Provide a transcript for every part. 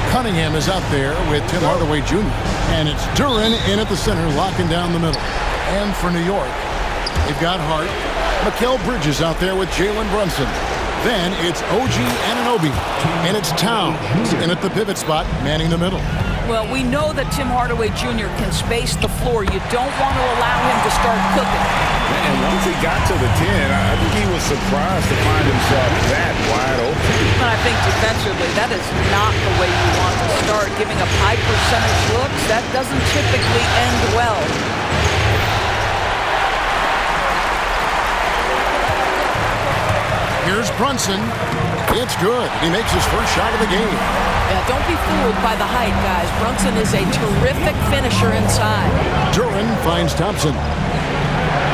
Cunningham is out there with Tim Hardaway Jr. And it's Duren in at the center, locking down the middle. And for New York, they've got Hart. Mikal Bridges out there with Jalen Brunson. Then it's OG Anunoby. And it's Towns in at the pivot spot, manning the middle. Well, we know that Tim Hardaway Jr. can space the floor. You don't want to allow him to start cooking. And once he got to the 10, I think he was surprised to find himself that wide open. But I think defensively, that is not the way you want to start. Giving up high percentage looks, that doesn't typically end well. Here's Brunson. It's good. He makes his first shot of the game. Yeah, don't be fooled by the height, guys. Brunson is a terrific finisher inside. Duren finds Thompson.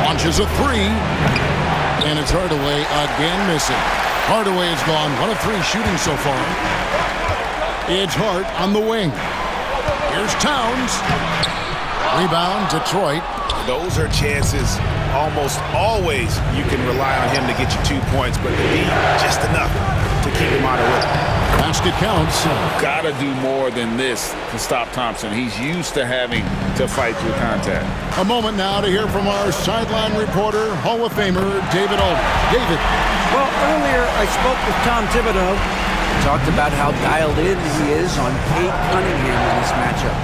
Launches a three. And it's Hardaway again missing. Hardaway has gone 1 of 3 shooting so far. It's Hart on the wing. Here's Towns. Rebound, Detroit. Those are chances almost always you can rely on him to get you 2 points, but to be just enough to keep him out of rhythm. Basket counts. Gotta do more than this to stop Thompson. He's used to having to fight through contact. A moment now to hear from our sideline reporter, Hall of Famer David Aldridge. David. Well, earlier I spoke with Tom Thibodeau. Talked about how dialed in he is on Cade Cunningham in this matchup.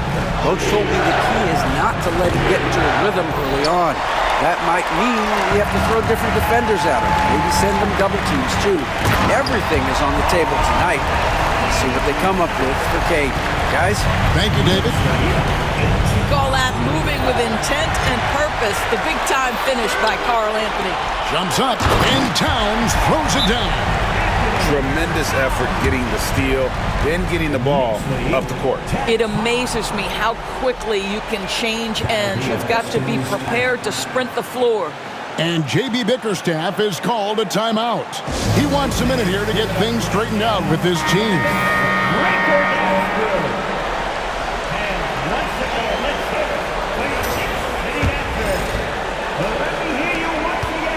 Coach told me the key is not to let him get into a rhythm early on. That might mean we have to throw different defenders at him. Maybe send them double teams, too. Everything is on the table tonight. Let's see what they come up with for Cade. Guys? Thank you, David. You call that moving with intent and purpose. The big-time finish by Karl Anthony. Jumps up, and Towns throws it down. Tremendous effort getting the steal, then getting the ball up the court. It amazes me how quickly you can change ends. You've got to be prepared to sprint the floor. And J.B. Bickerstaff is called a timeout. He wants a minute here to get things straightened out with his team.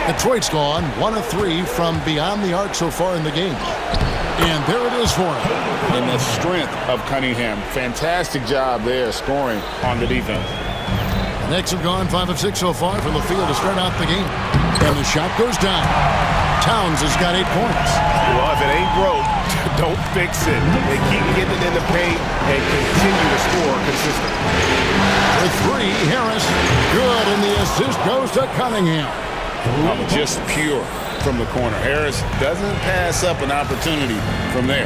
Detroit's gone 1 of 3 from beyond the arc so far in the game. And there it is for him. And the strength of Cunningham. Fantastic job there scoring on the defense. The Knicks have gone 5 of 6 so far from the field to start out the game. And the shot goes down. Towns has got 8 points. Well, if it ain't broke, don't fix it. They keep getting it in the paint and continue to score consistently. For 3, Harris. Good, and the assist goes to Cunningham. Just pure from the corner. Harris doesn't pass up an opportunity from there.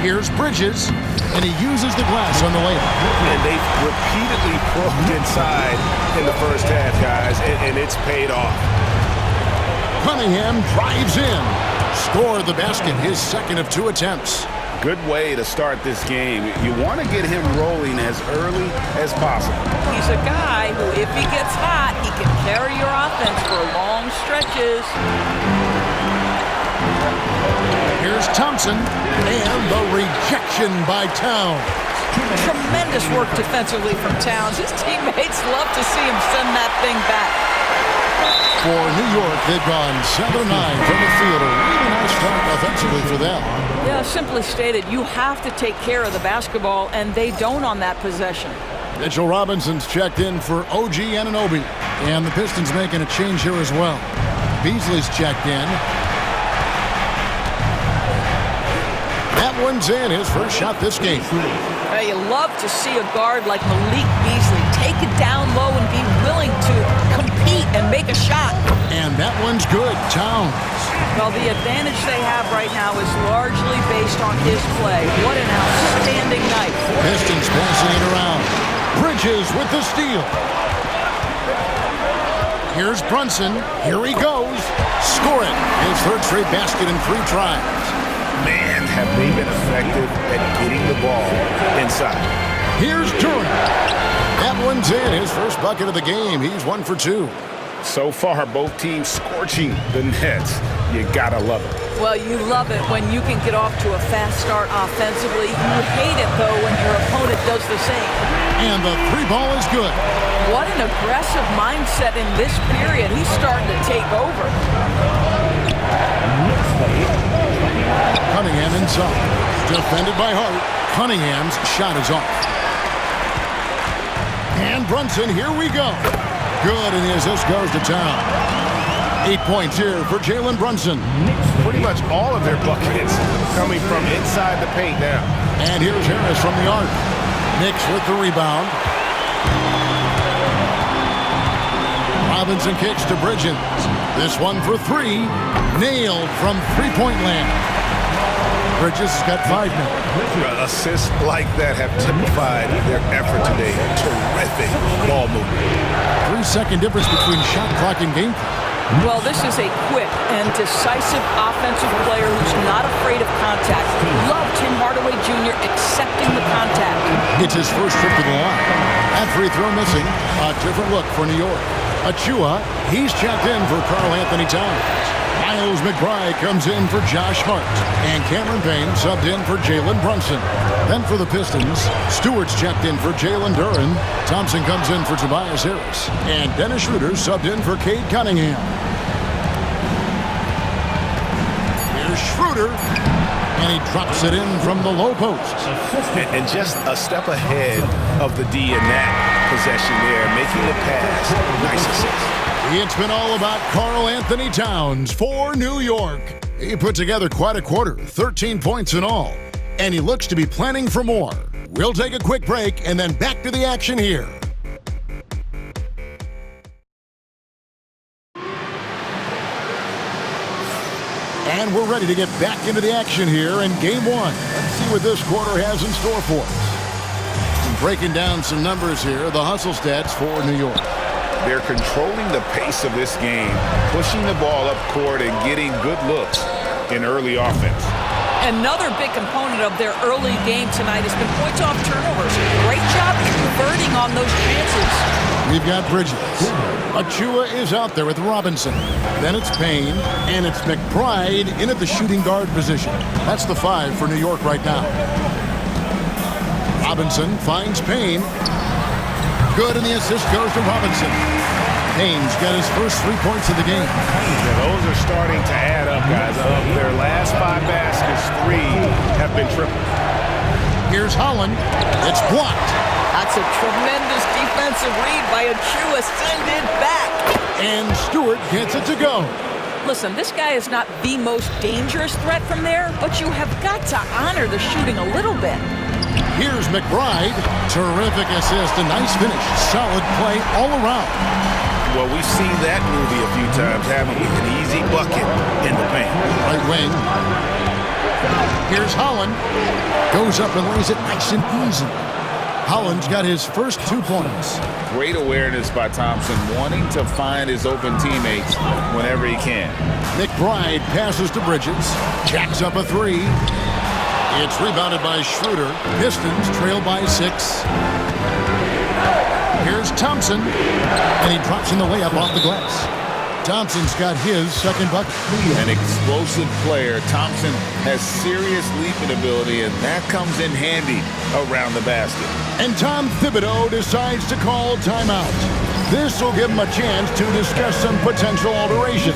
Here's Bridges, and he uses the glass on the layup. And they've repeatedly probed inside in the first half, guys, and it's paid off. Cunningham drives in. Scored the basket, his second of 2 attempts. Good way to start this game. You want to get him rolling as early as possible. He's a guy who, if he gets hot, he can carry your offense for long stretches. Here's Thompson, and the rejection by Towns. Tremendous work defensively from Towns. His teammates love to see him send that thing back. For New York, they've gone 7 of 9 from the field. A really nice start offensively for them. Yeah, simply stated, you have to take care of the basketball, and they don't on that possession. Mitchell Robinson's checked in for OG Anunoby. And the Pistons making a change here as well. Beasley's checked in. That one's in, his first shot this game. You love to see a guard like Malik Beasley take it down low and be willing to compete and make a shot. And that one's good. Towns. Well, the advantage they have right now is largely based on his play. What an outstanding night. Pistons passing it around. Bridges with the steal. Here's Brunson. Here he goes. Score it. His third straight basket in 3 tries. Man, have they been effective at getting the ball inside. Here's Duren. That one's in. His first bucket of the game. He's 1 for 2. So far, both teams scorching the Nets. You gotta love it. Well, you love it when you can get off to a fast start offensively. You hate it, though, when your opponent does the same. And the 3 ball is good. What an aggressive mindset in this period. He's starting to take over. Cunningham inside. Defended by Hart. Cunningham's shot is off. And Brunson, here we go. Good, and the assist goes to Town. 8 points here for Jalen Brunson. Pretty much all of their buckets coming from inside the paint now. And here's Harris from the arc. Knicks with the rebound. Robinson kicks to Bridges. This one for three. Nailed from three-point land. Bridges has got 5 now. Assists like that have typified their effort today. Terrific ball movement. 3-second difference between shot clock and game clock. Well, this is a quick and decisive offensive player who's not afraid of contact. Love Tim Hardaway Jr. accepting the contact. It's his first trip to the line. That free throw missing. A different look for New York. Achua, he's checked in for Karl Anthony Towns. Miles McBride comes in for Josh Hart. And Cameron Payne subbed in for Jalen Brunson. Then for the Pistons, Stewart's checked in for Jalen Duren. Thompson comes in for Tobias Harris. And Dennis Schroeder subbed in for Cade Cunningham. Here's Schroeder. And he drops it in from the low post. And just a step ahead of the D in that possession there, making the pass. Nice assist. It's been all about Karl Anthony Towns for New York. He put together quite a quarter, 13 points in all. And he looks to be planning for more. We'll take a quick break and then back to the action here. And we're ready to get back into the action here in Game 1. Let's see what this quarter has in store for us. And breaking down some numbers here, the hustle stats for New York. They're controlling the pace of this game, pushing the ball up court and getting good looks in early offense. Another big component of their early game tonight has been points off turnovers. Great job converting on those chances. We've got Bridges. Achua is out there with Robinson. Then it's Payne, and it's McBride in at the shooting guard position. That's the 5 for New York right now. Robinson finds Payne. Good, and the assist goes to Robinson. Payne's got his first 3 points of the game. Yeah, those are starting to add up, guys. Of their last 5 baskets, 3 have been triple. Here's Holland. It's blocked. That's a tremendous defensive read by Achua. Send it back. And Stewart gets it to go. Listen, this guy is not the most dangerous threat from there, but you have got to honor the shooting a little bit. Here's McBride. Terrific assist. A nice finish. Solid play all around. Well, we've seen that movie a few times, haven't we? An easy bucket in the paint. Right wing. Here's Holland. Goes up and lays it nice and easy. Holland's got his first 2 points. Great awareness by Thompson, wanting to find his open teammates whenever he can. McBride passes to Bridges. Jacks up a 3. It's rebounded by Schroeder. Pistons trail by 6. Here's Thompson. And he drops in the layup off the glass. Thompson's got his second bucket. An explosive player. Thompson has serious leaping ability, and that comes in handy around the basket. And Tom Thibodeau decides to call timeout. This will give him a chance to discuss some potential alterations.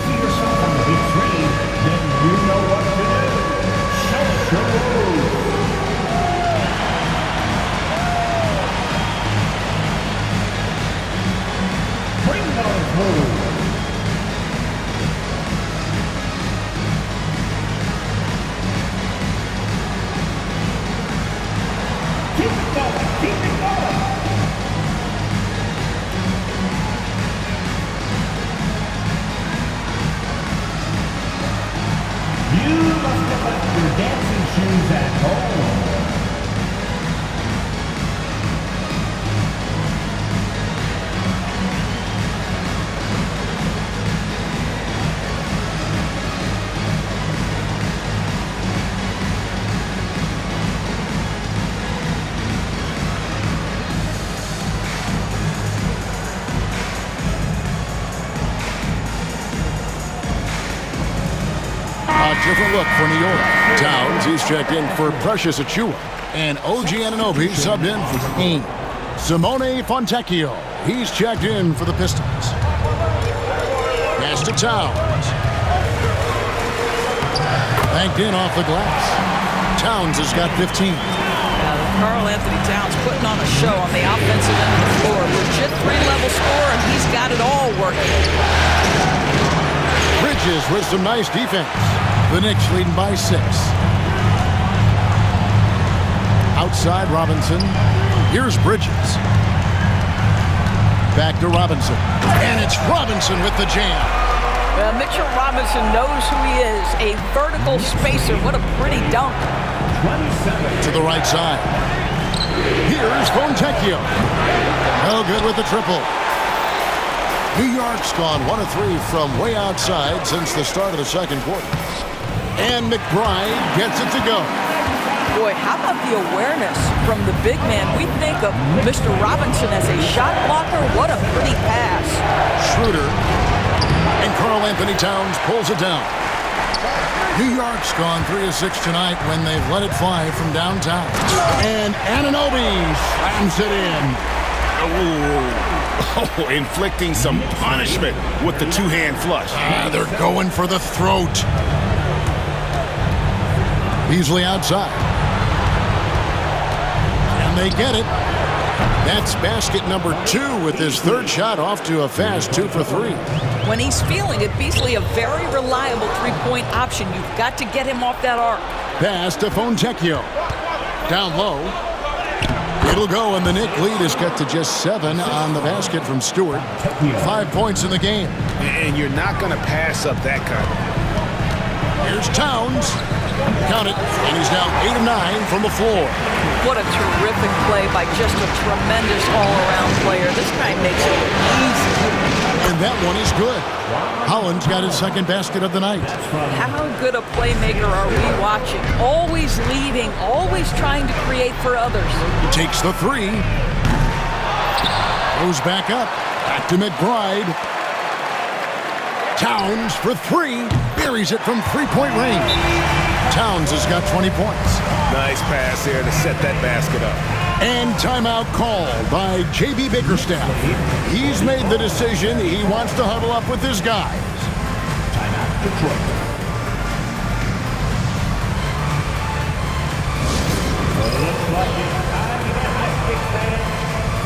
Different look for New York. Towns, he's checked in for Precious Achua. And OG Anunoby subbed in for Payne. Simone Fontecchio, he's checked in for the Pistons. Pass to Towns. Banked in off the glass. Towns has got 15. Now Karl Anthony Towns putting on a show on the offensive end of the floor. Legit three-level score, and he's got it all working. Bridges with some nice defense. The Knicks leading by 6. Outside Robinson. Here's Bridges. Back to Robinson. And it's Robinson with the jam. Well, Mitchell Robinson knows who he is. A vertical spacer. What a pretty dunk. To the right side. Here's Fontecchio. No good with the triple. New York's gone 1 of 3 from way outside since the start of the second quarter. And McBride gets it to go. Boy, how about the awareness from the big man? We think of Mr. Robinson as a shot blocker. What a pretty pass. Schroeder. And Karl Anthony Towns pulls it down. New York's gone 3 of 6 tonight when they've let it fly from downtown. And Anunoby slams it in. Oh, inflicting some punishment with the two-hand flush. They're going for the throat. Beasley outside. And they get it. That's basket number 2 with his third shot off to a fast 2 for 3. When he's feeling it, Beasley a very reliable three-point option. You've got to get him off that arc. Pass to Fontecchio. Down low. It'll go, and the Knick lead is cut to just 7 on the basket from Stewart. 5 points in the game. And you're not going to pass up that kind. Here's Towns. Count it, and he's now 8 of 9 from the floor. What a terrific play by just a tremendous all-around player. This guy makes it look easy. And that one is good. Holland's got his second basket of the night. How good a playmaker are we watching? Always leading, always trying to create for others. Takes the 3. Goes back up. Back to McBride. Towns for 3. Buries it from three-point range. Towns has got 20 points. Nice pass there to set that basket up. And timeout called by J.B. Bickerstaff. He's made the decision. He wants to huddle up with his guys. Timeout Detroit.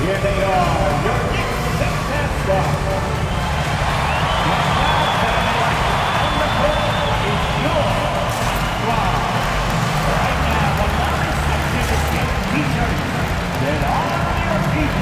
Here they are, your Knicks success squad. On the floor is your squad. Right now, the line section is getting t-shirts. Then on your feet.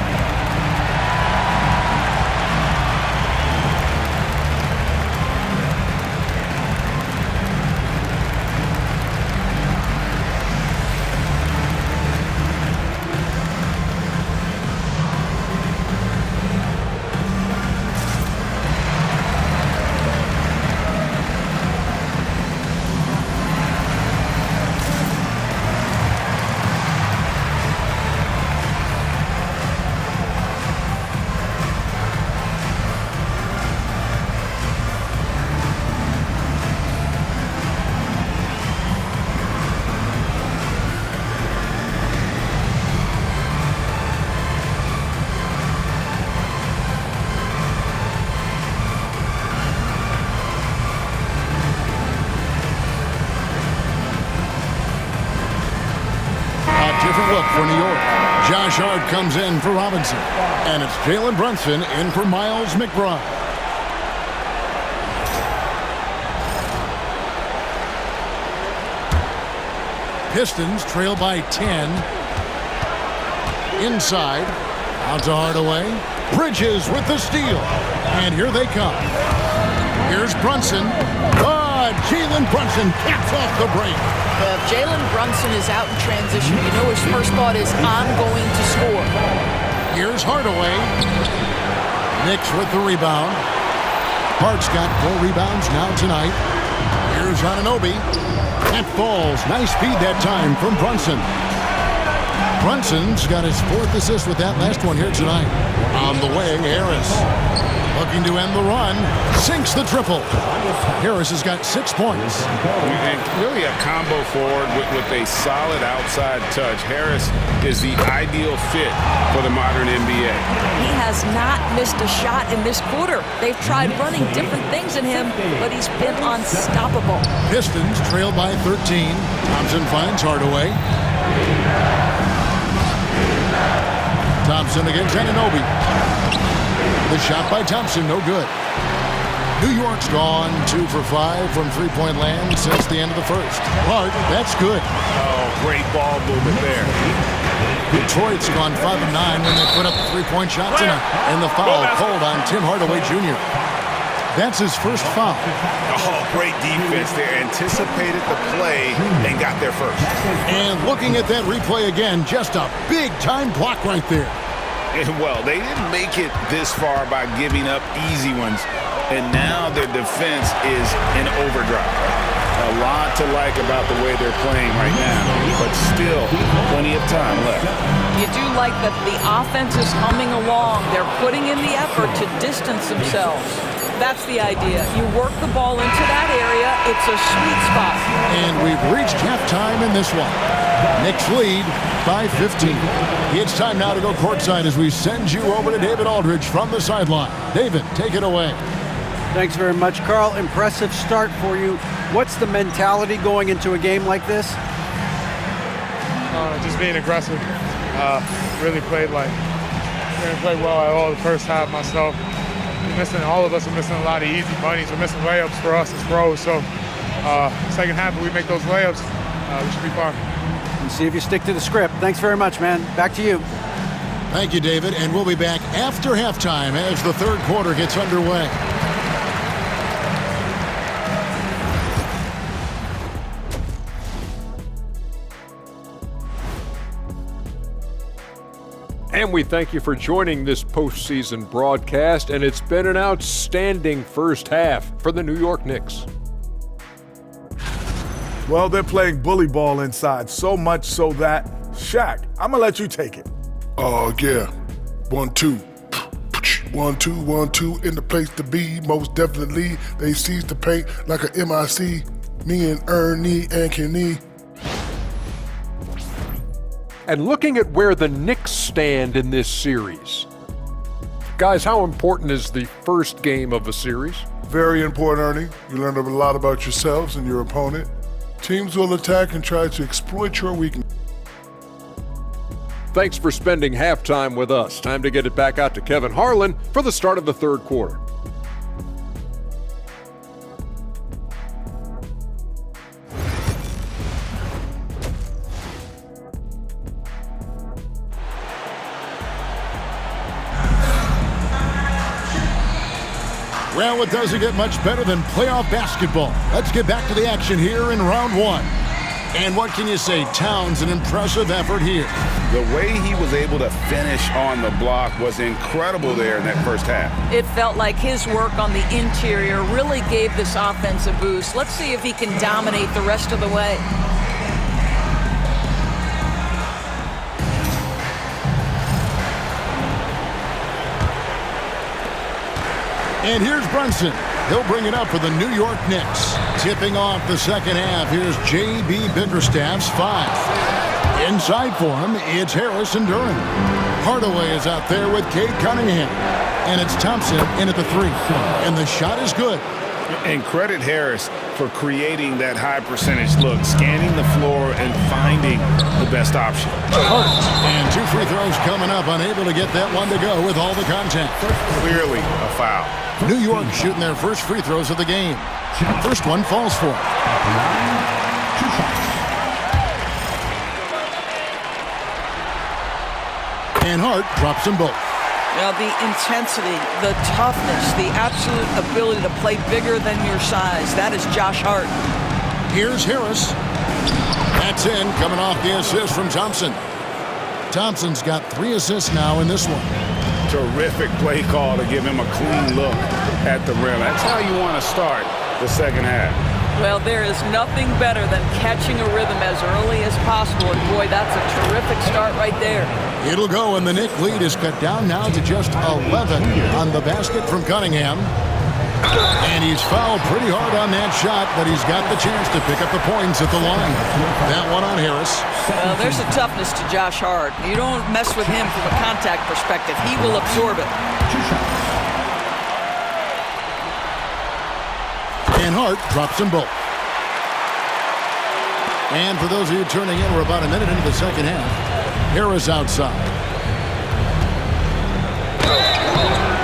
Different look for New York. Josh Hart comes in for Robinson. And it's Jalen Brunson in for Miles McBride. Pistons trail by 10. Inside. Out to Hardaway. Bridges with the steal. And here they come. Here's Brunson. Jalen Brunson caps off the break. If Jalen Brunson is out in transition, you know his first thought is, I'm going to score. Here's Hardaway. Knicks with the rebound. Hart's got 4 rebounds now tonight. Here's Anunoby. That falls. Nice feed that time from Brunson. Brunson's got his 4th assist with that last one here tonight. On the wing, Harris. Looking to end the run. Sinks the triple. Harris has got 6 points. And really a combo forward with a solid outside touch. Harris is the ideal fit for the modern NBA. He has not missed a shot in this quarter. They've tried running different things in him, but he's been unstoppable. Pistons trail by 13. Thompson finds Hardaway. Thompson against Anunoby. The shot by Thompson, no good. New York's gone 2 for 5 from three-point land since the end of the first. Hart, that's good. Oh, great ball movement there. Detroit's gone 5 of 9 when they put up the three-point shots and the foul called on Tim Hardaway Jr. That's his first foul. Oh, great defense there. Anticipated the play and got there first. And looking at that replay again, just a big-time block right there. And well, they didn't make it this far by giving up easy ones. And now their defense is in overdrive. A lot to like about the way they're playing right now, but still plenty of time left. You do like that the offense is humming along. They're putting in the effort to distance themselves. That's the idea. You work the ball into that area. It's a sweet spot. And we've reached halftime in this one. Knicks lead by 15. It's time now to go courtside as we send you over to David Aldridge from the sideline. David, take it away. Thanks very much, Carl. Impressive start for you. What's the mentality going into a game like this? Just being aggressive. Really played well at all the first half myself. All of us are missing a lot of easy bunnies. We're missing layups for us as pros. So second half, if we make those layups, we should be fine. And see if you stick to the script. Thanks very much, man. Back to you. Thank you, David. And we'll be back after halftime as the third quarter gets underway. And we thank you for joining this postseason broadcast, and it's been an outstanding first half for the New York Knicks. Well, they're playing bully ball inside, so much so that, Shaq, I'm going to let you take it. Oh, yeah. 1, 2. 1, 2, 1, 2 in the place to be. Most definitely, they seize the paint like a MIC. Me and Ernie and Kenny. And looking at where the Knicks stand in this series. Guys, how important is the first game of a series? Very important, Ernie. You learn a lot about yourselves and your opponent. Teams will attack and try to exploit your weakness. Thanks for spending halftime with us. Time to get it back out to Kevin Harlan for the start of the third quarter. Well, it doesn't get much better than playoff basketball. Let's get back to the action here in round one. And what can you say? Towns, an impressive effort here. The way he was able to finish on the block was incredible there in that first half. It felt like his work on the interior really gave this offense a boost. Let's see if he can dominate the rest of the way. And here's Brunson. He'll bring it up for the New York Knicks. Tipping off the second half, here's J.B. Bickerstaff's 5. Inside for him, it's Harris and Duran. Hardaway is out there with Cade Cunningham. And it's Thompson in at the 3. And the shot is good. And credit Harris for creating that high percentage look, scanning the floor and finding the best option. And 2 free throws coming up, unable to get that one to go with all the contact. Clearly a foul. New York shooting their first free throws of the game. First one falls for it. And Hart drops them both. Now, the intensity, the toughness, the absolute ability to play bigger than your size. That is Josh Hart. Here's Harris. That's in, coming off the assist from Thompson. Thompson's got 3 assists now in this one. Terrific play call to give him a clean look at the rim. That's how you want to start the second half. Well, there is nothing better than catching a rhythm as early as possible. And boy, that's a terrific start right there. It'll go, and the Knicks lead is cut down now to just 11 on the basket from Cunningham. And he's fouled pretty hard on that shot, but he's got the chance to pick up the points at the line. That one on Harris. Well, there's a toughness to Josh Hart. You don't mess with him from a contact perspective. He will absorb it. And Hart drops them both. And for those of you turning in, we're about a minute into the second half. Harris outside.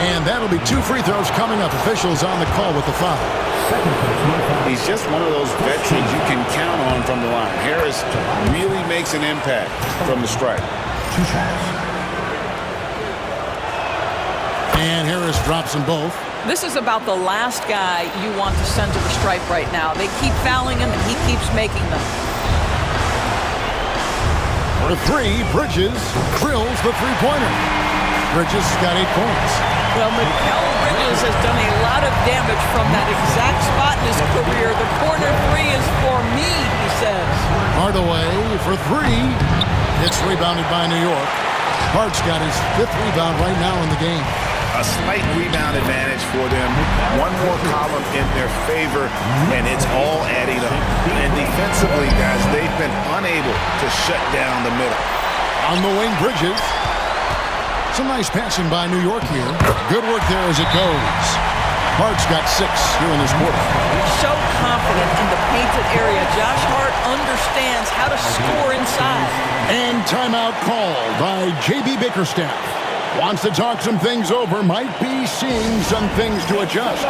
And that'll be 2 free throws coming up. Officials on the call with the foul. He's just one of those veterans you can count on from the line. Harris really makes an impact from the stripe. And Harris drops them both. This is about the last guy you want to send to the stripe right now. They keep fouling him, and he keeps making them. For 3, Bridges drills the three-pointer. Bridges got 8 points. Well, Mikal Bridges has done a lot of damage from that exact spot in his career. The corner 3 is for me, he says. Hardaway for 3. It's rebounded by New York. Hart's got his 5th rebound right now in the game. A slight rebound advantage for them. One more column in their favor, and it's all adding up. And defensively, guys, they've been unable to shut down the middle. On the wing, Bridges. Some nice passing by New York here. Good work there as it goes. Hart's got 6 here in this quarter. He's so confident in the painted area. Josh Hart understands how to score inside. And timeout called by J.B. Bickerstaff. Wants to talk some things over. Might be seeing some things to adjust.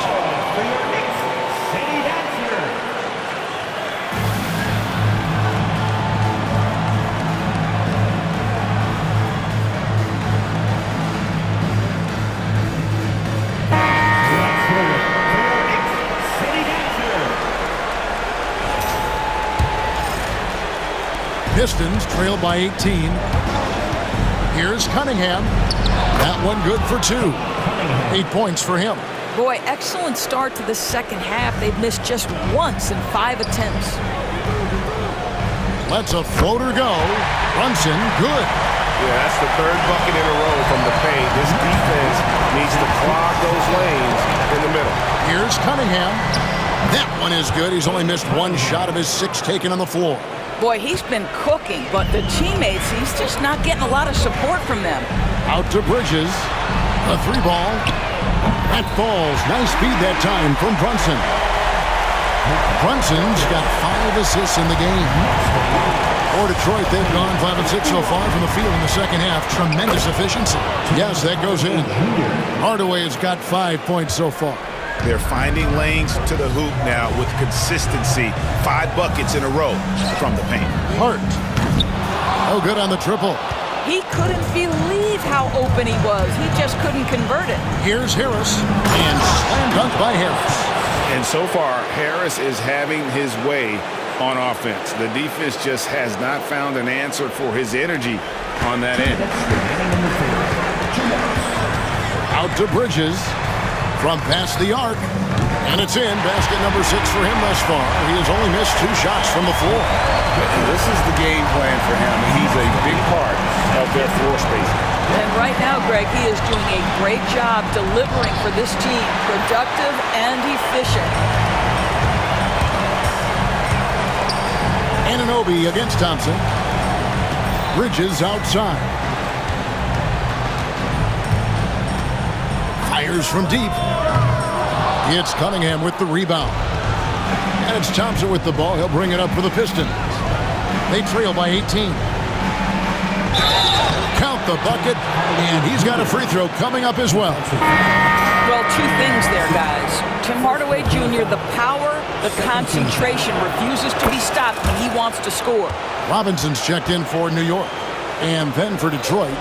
Pistons trail by 18. Here's Cunningham. That one good for 2. 8 points for him. Boy, excellent start to the second half. They've missed just once in 5 attempts. Lets a floater go. Brunson, good. Yeah, that's the 3rd bucket in a row from the paint. This defense needs to clog those lanes in the middle. Here's Cunningham. That one is good. He's only missed 1 shot of his 6 taken on the floor. Boy, he's been cooking, but the teammates, he's just not getting a lot of support from them. Out to Bridges. A 3 ball. That falls. Nice speed that time from Brunson. Brunson's got 5 assists in the game. For Detroit, they've gone 5 of 6 so far from the field in the second half. Tremendous efficiency. Yes, that goes in. Hardaway has got 5 points so far. They're finding lanes to the hoop now with consistency. 5 buckets in a row from the paint. Hart. Oh, good on the triple. He couldn't believe how open he was. He just couldn't convert it. Here's Harris. And slam dunk by Harris. And so far, Harris is having his way on offense. The defense just has not found an answer for his energy on that end. Out to Bridges. From past the arc. And it's in. Basket number 6 for him thus far. He has only missed 2 shots from the floor. This is the game plan for him. He's a big part of their floor spacing. And right now, Greg, he is doing a great job delivering for this team. Productive and efficient. Anunoby against Thompson. Bridges outside. Fires from deep. It's Cunningham with the rebound. And it's Thompson with the ball. He'll bring it up for the Pistons. They trail by 18. Count the bucket. And he's got a free throw coming up as well. Well, 2 things there, guys. Tim Hardaway Jr., the power, the concentration refuses to be stopped when he wants to score. Robinson's checked in for New York. And then for Detroit,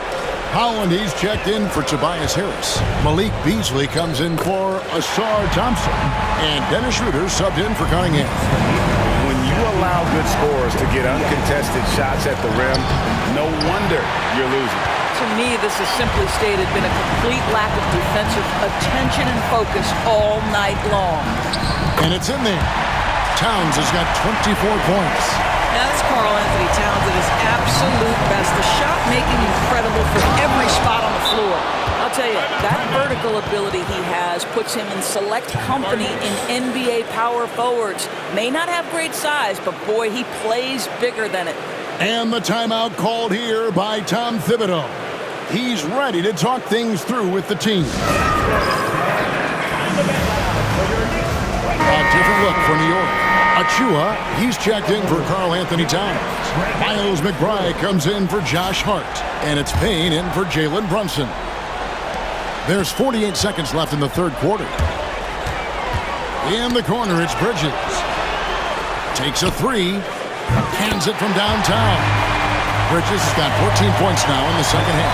Holland, he's checked in for Tobias Harris. Malik Beasley comes in for Asar Thompson. And Dennis Schroeder subbed in for Cunningham. When you allow good scorers to get uncontested shots at the rim, no wonder you're losing. To me, this has simply stated been a complete lack of defensive attention and focus all night long. And it's in there. Towns has got 24 points. Now, that's Karl Anthony Towns at his absolute best. The shot making incredible from every spot on the floor. I'll tell you, that vertical ability he has puts him in select company in NBA power forwards. May not have great size, but boy, he plays bigger than it. And the timeout called here by Tom Thibodeau. He's ready to talk things through with the team. A different look for New York. Achua, he's checked in for Karl Anthony Towns. Miles McBride comes in for Josh Hart. And it's Payne in for Jalen Brunson. There's 48 seconds left in the third quarter. In the corner, it's Bridges. Takes a three. Hands it from downtown. Bridges has got 14 points now in the second half.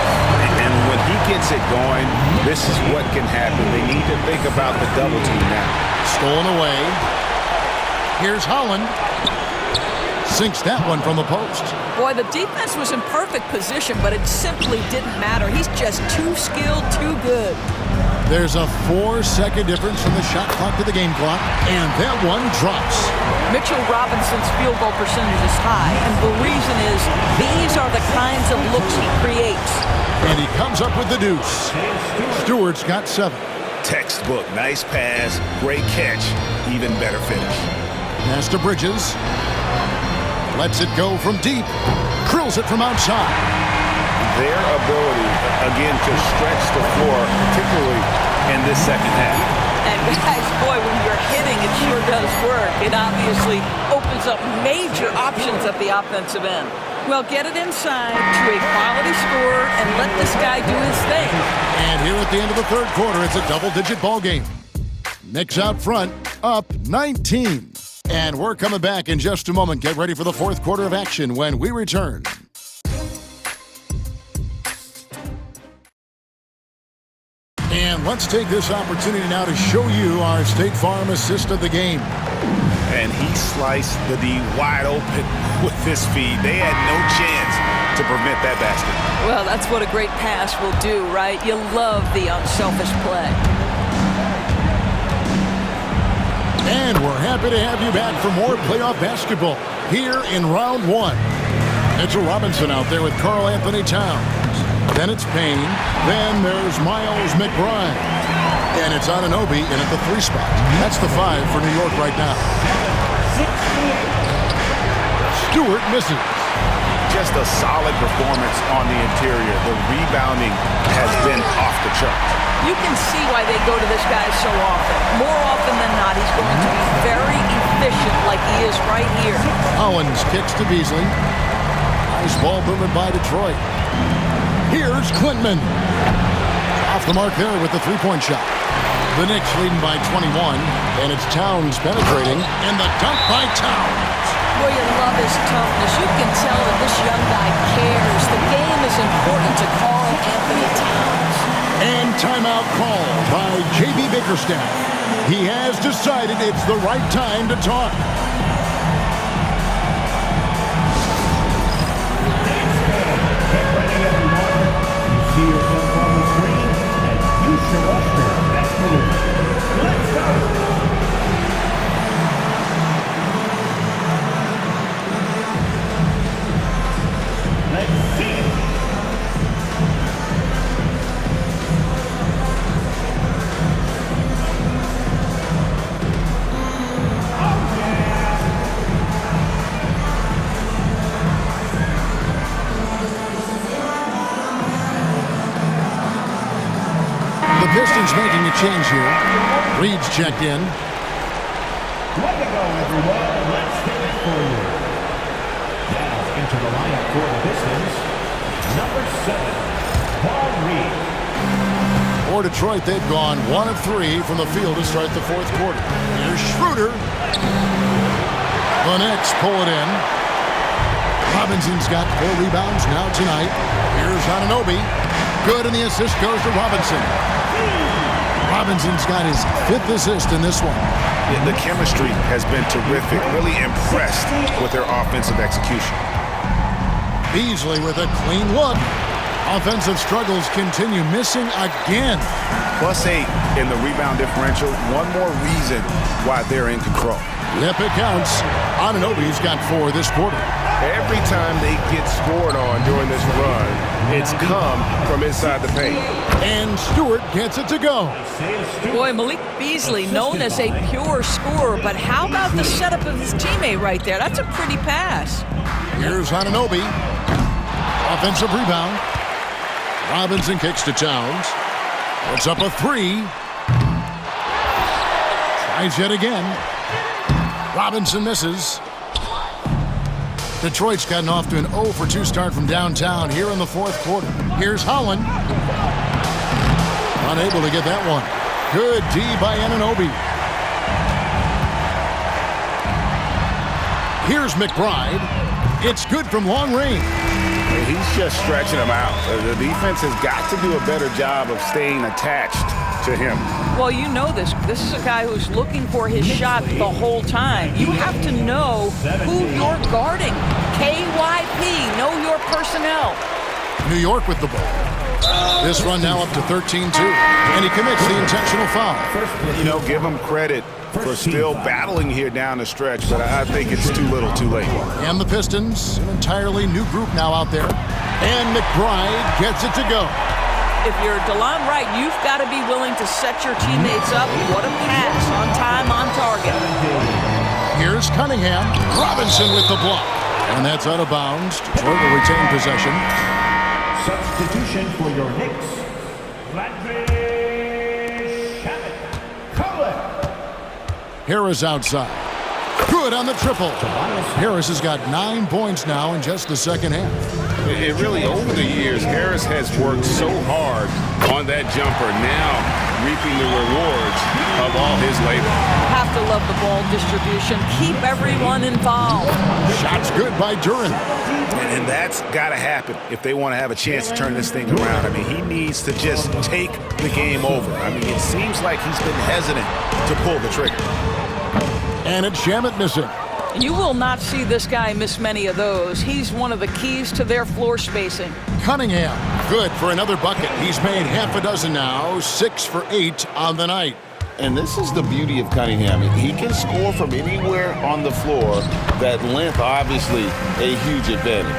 And when he gets it going, this is what can happen. They need to think about the double team now. Stolen away. Here's Holland. Sinks that one from the post. Boy, the defense was in perfect position, but it simply didn't matter. He's just too skilled, too good. There's a 4-second difference from the shot clock to the game clock, and that one drops. Mitchell Robinson's field goal percentage is high, and the reason is these are the kinds of looks he creates. And he comes up with the deuce. Stewart's got 7. Textbook, nice pass, great catch, even better finish. Pass to Bridges. Lets it go from deep. Drills it from outside. Their ability, again, to stretch the floor, particularly in this second half. And guys, boy, when you're hitting, it sure does work. It obviously opens up major options at the offensive end. Well, get it inside to a quality scorer and let this guy do his thing. And here at the end of the third quarter, it's a double-digit ball game. Knicks out front, up 19. And we're coming back in just a moment. Get ready for the fourth quarter of action when we return. And let's take this opportunity now to show you our State Farm assist of the game. And he sliced the D wide open with his feet. They had no chance to prevent that basket. Well, that's what a great pass will do, right? You love the unselfish play. And we're happy to have you back for more playoff basketball here in round 1. Mitchell Robinson out there with Karl Anthony Towns. Then it's Payne. Then there's Miles McBride. And it's Anunoby in at the 3 spot. That's the 5 for New York right now. Stewart misses. Just a solid performance on the interior. The rebounding has been off the charts. You can see why they go to this guy so often. More often than not, he's going to be very efficient like he is right here. Owens kicks to Beasley. Nice ball movement by Detroit. Here's Klintman. Off the mark there with the 3-point shot. The Knicks leading by 21, and it's Towns penetrating, and the dunk by Towns. Boy, you love his toughness. You can tell that this young guy cares. The game is important to Karl Anthony Towns. And timeout called by J.B. Bickerstaff. He has decided it's the right time to talk. Get ready, everyone. You see yourself on the screen, and you show us your best move. Let's go. Let's see it. The Pistons making a change here. Reed's checked in. Way to go, everyone. Let's hear it for you. Now into the lineup for the Pistons, number 7, Paul Reed. For Detroit, they've gone 1 of 3 from the field to start the fourth quarter. Here's Schroeder. The Knicks pull it in. Robinson's got 4 rebounds now tonight. Here's Anunoby. Good, and the assist goes to Robinson. Robinson's got his 5th assist in this one. Yeah, the chemistry has been terrific. Really impressed with their offensive execution. Beasley with a clean look. Offensive struggles continue, missing again. +8 in the rebound differential. One more reason why they're in control. Yep, it counts. Anunoby's got 4 this quarter. Every time they get scored on during this run, it's come from inside the paint. And Stewart gets it to go. Boy, Malik Beasley, known as a pure scorer, but how about the setup of his teammate right there? That's a pretty pass. Here's Anunoby. Offensive rebound. Robinson kicks to Towns. Puts up a 3. Tries yet again. Robinson misses. Detroit's gotten off to an 0 for 2 start from downtown here in the fourth quarter. Here's Holland. unable to get that one. Good D by Anunoby. Here's McBride. It's good from long range. He's just stretching them out. The defense has got to do a better job of staying attached to him. Well, you know this. This is a guy who's looking for his shot the whole time. You have to know who you're guarding. KYP, know your personnel. New York with the ball. This run now up to 13-2. And he commits the intentional foul. You know, give him credit for still battling here down the stretch, but I think it's too little too late. And the Pistons, an entirely new group now out there. And McBride gets it to go. If you're DeLon Wright, you've got to be willing to set your teammates up. What a pass, on time, on target. Here's Cunningham. Robinson with the block. And that's out of bounds. Detroit will retain possession. Substitution for your Knicks. Harris outside. Good on the triple. Harris has got 9 points now in just the second half. It really, over the years, Harris has worked so hard on that jumper, now reaping the rewards of all his labor. Have to love the ball distribution. Keep everyone involved. Shots good by Duren. And that's got to happen if they want to have a chance to turn this thing around. I mean, he needs to just take the game over. I mean, it seems like he's been hesitant to pull the trigger. And it's Shamet missing. You will not see this guy miss many of those. He's one of the keys to their floor spacing. Cunningham, good for another bucket. He's made half a dozen now, 6 for 8 on the night. And this is the beauty of Cunningham. He can score from anywhere on the floor. That length, obviously, a huge advantage.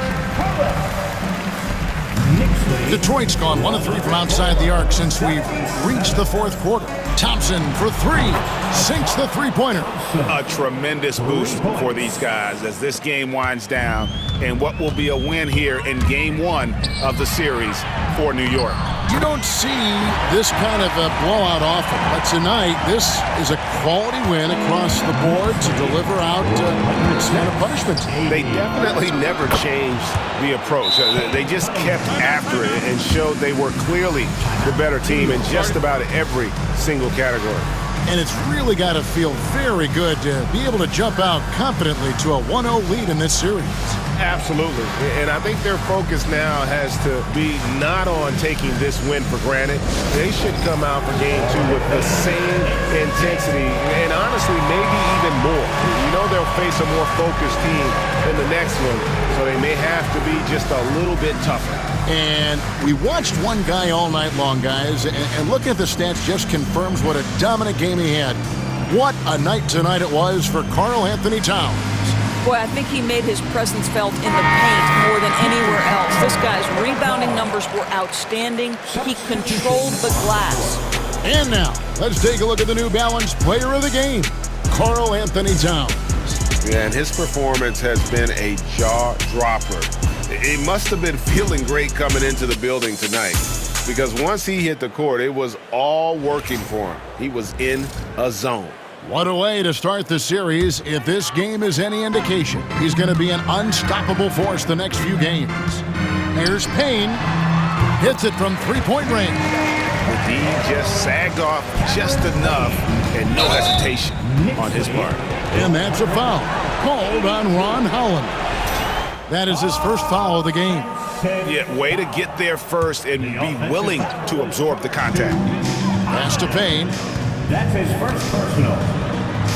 Detroit's gone 1 of 3 from outside the arc since we've reached the fourth quarter. Thompson for 3, sinks the three-pointer. A tremendous boost for these guys as this game winds down, and what will be a win here in Game 1 of the series for New York. You don't see this kind of a blowout often, but tonight this is a quality win across the board to deliver out this kind of punishment. They definitely never changed the approach. They just kept after it and showed they were clearly the better team in just about every single category. And it's really got to feel very good to be able to jump out confidently to a 1-0 lead in this series. Absolutely. And I think their focus now has to be not on taking this win for granted. They should come out for Game 2 with the same intensity and honestly maybe even more. You know they'll face a more focused team in the next one, so they may have to be just a little bit tougher. And we watched one guy all night long, guys, and looking at the stats just confirms what a dominant game he had. What a night tonight it was for Karl Anthony Towns. Boy, I think he made his presence felt in the paint more than anywhere else. This guy's rebounding numbers were outstanding. He controlled the glass. And now, let's take a look at the New Balance Player of the Game, Karl Anthony Towns. Yeah, and his performance has been a jaw-dropper. It must have been feeling great coming into the building tonight because once he hit the court, it was all working for him. He was in a zone. What a way to start the series. If this game is any indication, he's going to be an unstoppable force the next few games. Here's Payne. Hits it from three-point range. The D just sagged off just enough and no hesitation on his part. And that's a foul called on Ron Holland. That is his first foul of the game. Yeah, way to get there first and be willing to absorb the contact. Pass to Payne. That's his first personal.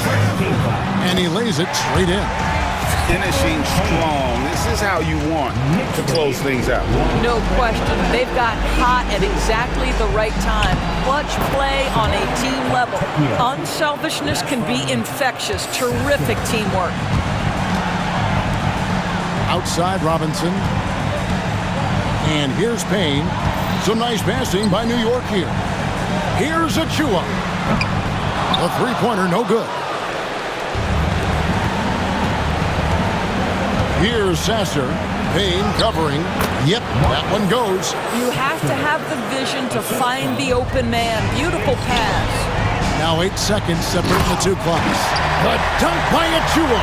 First team foul. And he lays it straight in. Finishing strong. This is how you want to close things out. No question. They've got hot at exactly the right time. Clutch play on a team level. Unselfishness can be infectious. Terrific teamwork. Outside Robinson. And here's Payne. Some nice passing by New York here. Here's Achua. The three-pointer, no good. Here's Sasser. Payne covering. Yep, that one goes. You have to have the vision to find the open man. Beautiful pass. Now 8 seconds separating the two clocks. The dunk by Achua.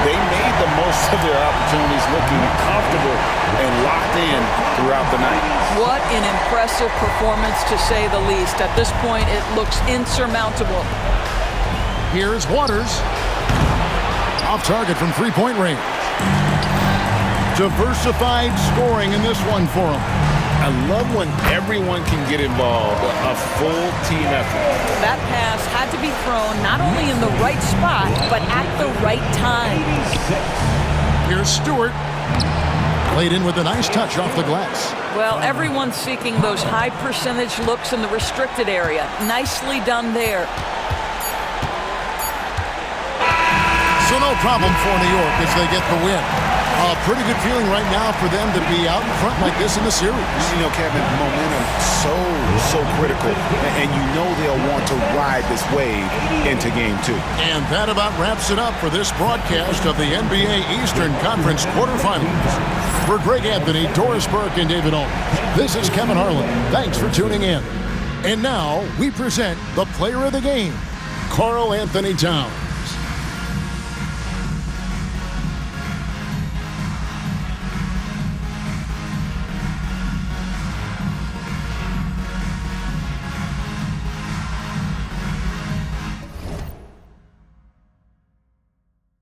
They made the most of their opportunities looking comfortable and locked in throughout the night. What an impressive performance, to say the least. At this point, it looks insurmountable. Here's Waters. Off target from three-point range. Diversified scoring in this one for him. I love when everyone can get involved, a full team effort. That pass had to be thrown not only in the right spot, but at the right time. Here's Stewart. Played in with a nice touch off the glass. Well, everyone's seeking those high percentage looks in the restricted area. Nicely done there. So no problem for New York as they get the win. A pretty good feeling right now for them to be out in front like this in the series. You know, Kevin, momentum so critical, and you know they'll want to ride this wave into Game 2. And that about wraps it up for this broadcast of the NBA Eastern Conference quarterfinals. For Greg Anthony, Doris Burke, and David Owens, this is Kevin Harlan. Thanks for tuning in. And now we present the player of the game, Karl Anthony Towns.